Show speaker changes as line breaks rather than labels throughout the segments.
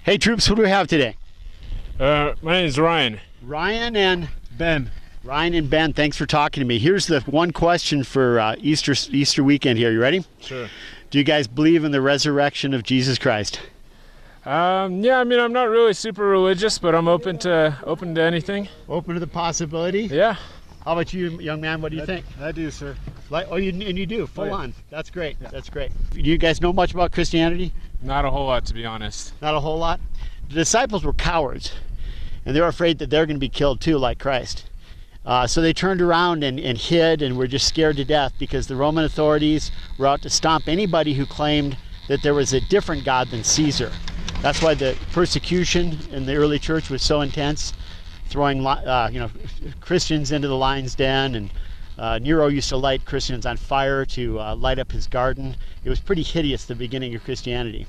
Hey troops, who do we have today?
My name is Ryan.
Ryan and
Ben.
Ryan and Ben, thanks for talking to me. Here's the one question for Easter weekend here. You ready?
Sure.
Do you guys believe in the resurrection of Jesus Christ?
Yeah, I mean, I'm not really super religious, but I'm open to anything.
Open to the possibility?
Yeah.
How about you, young man? What do you think?
I do, sir.
You do, full
yeah.
on. That's great.
Yeah.
That's great. Do you guys know much about Christianity?
Not a whole lot, to be honest.
Not a whole lot. The disciples were cowards, and they were afraid that they're going to be killed too, like Christ. So they turned around and hid and were just scared to death because the Roman authorities were out to stomp anybody who claimed that there was a different God than Caesar. That's why the persecution in the early church was so intense, throwing Christians into the lion's den, and Nero used to light Christians on fire to light up his garden. It was pretty hideous, the beginning of Christianity.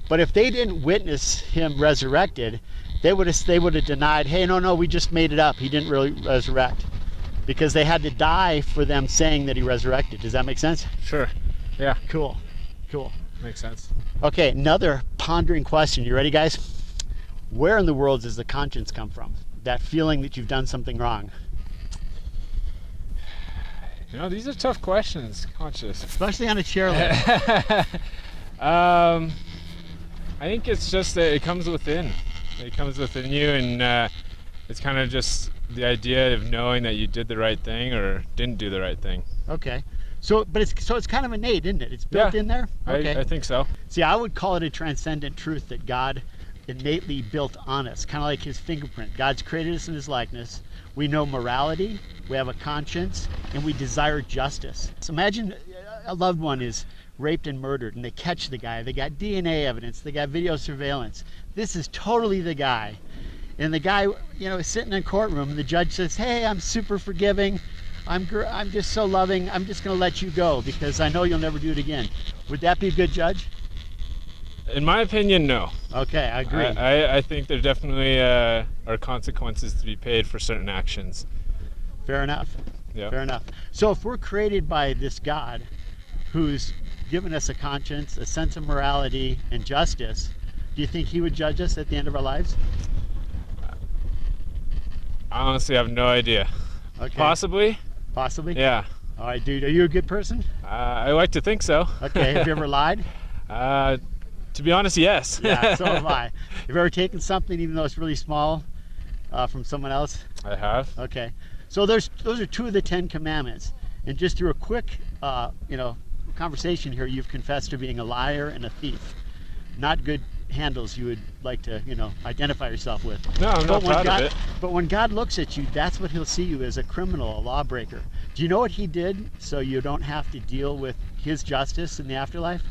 But if they didn't witness him resurrected, they would have denied, hey, no, we just made it up. He didn't really resurrect. Because they had to die for them saying that he resurrected. Does that make sense?
Sure. Yeah.
Cool.
Makes sense.
Okay, another pondering question. You ready, guys? Where in the world does the conscience come from? That feeling that you've done something wrong.
You know, these are tough questions, conscious.
Especially on a chairlift.
I think it's just that it comes within. It comes within you, and it's kind of just the idea of knowing that you did the right thing or didn't do the right thing.
Okay. So it's kind of innate, isn't it? It's built in there? Okay.
I think so.
See, I would call it a transcendent truth that God innately built on us, kind of like his fingerprint. God's created us in his likeness. We know morality, we have a conscience, and we desire justice. So imagine a loved one is raped and murdered, and they catch the guy. They got DNA evidence, they got video surveillance. This is totally the guy. And the guy, is sitting in a courtroom, and the judge says, hey, I'm super forgiving. I'm just so loving. I'm just going to let you go because I know you'll never do it again. Would that be a good judge?
In my opinion, no.
Okay, I agree.
I think there definitely are consequences to be paid for certain actions.
Fair enough.
Yeah.
Fair enough. So if we're created by this God who's given us a conscience, a sense of morality, and justice, do you think he would judge us at the end of our lives?
I honestly have no idea.
Okay.
Possibly.
Possibly?
Yeah.
All right, dude. Are you a good person?
I like to think so.
Okay. Have you ever lied?
To be honest, yes.
Yeah, so have I. Have you ever taken something, even though it's really small, from someone else?
I have.
Okay. So those are two of the 10 commandments. And just through a quick, conversation here, you've confessed to being a liar and a thief. Not good handles you would like to, identify yourself with.
No, I'm not proud of it.
But when God looks at you, that's what he'll see you as, a criminal, a lawbreaker. Do you know what he did so you don't have to deal with his justice in the afterlife?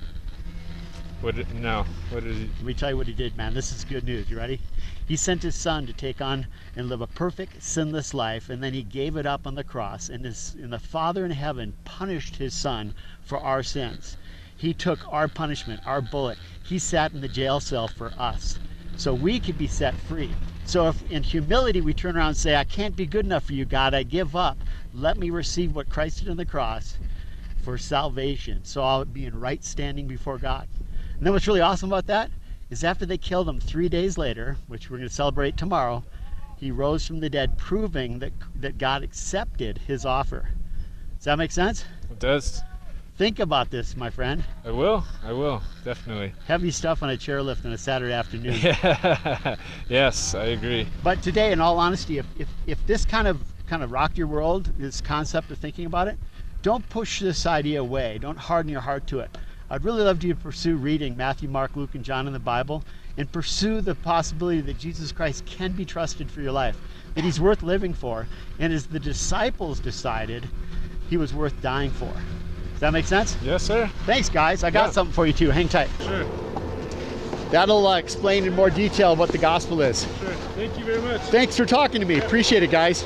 No. What did he?
Let me tell you what he did, man. This is good news. You ready? He sent his son to take on and live a perfect, sinless life, and then he gave it up on the cross. And the Father in heaven punished his son for our sins. He took our punishment, our bullet. He sat in the jail cell for us, so we could be set free. So if in humility we turn around and say, I can't be good enough for you, God, I give up. Let me receive what Christ did on the cross for salvation, so I'll be in right standing before God. And then what's really awesome about that is after they killed him 3 days later, which we're going to celebrate tomorrow, he rose from the dead, proving that God accepted his offer. Does that make sense?
It does.
Think about this, my friend.
I will, definitely.
Heavy stuff on a chairlift on a Saturday afternoon.
Yeah. Yes, I agree.
But today, in all honesty, if this kind of rocked your world, this concept of thinking about it, don't push this idea away. Don't harden your heart to it. I'd really love you to pursue reading Matthew, Mark, Luke, and John in the Bible, and pursue the possibility that Jesus Christ can be trusted for your life, that he's worth living for, and as the disciples decided, he was worth dying for. Does that make sense?
Yes, sir.
Thanks, guys. I got something for you too. Hang tight.
Sure.
That'll explain in more detail what the gospel is.
Sure. Thank you very much.
Thanks for talking to me. Appreciate it, guys.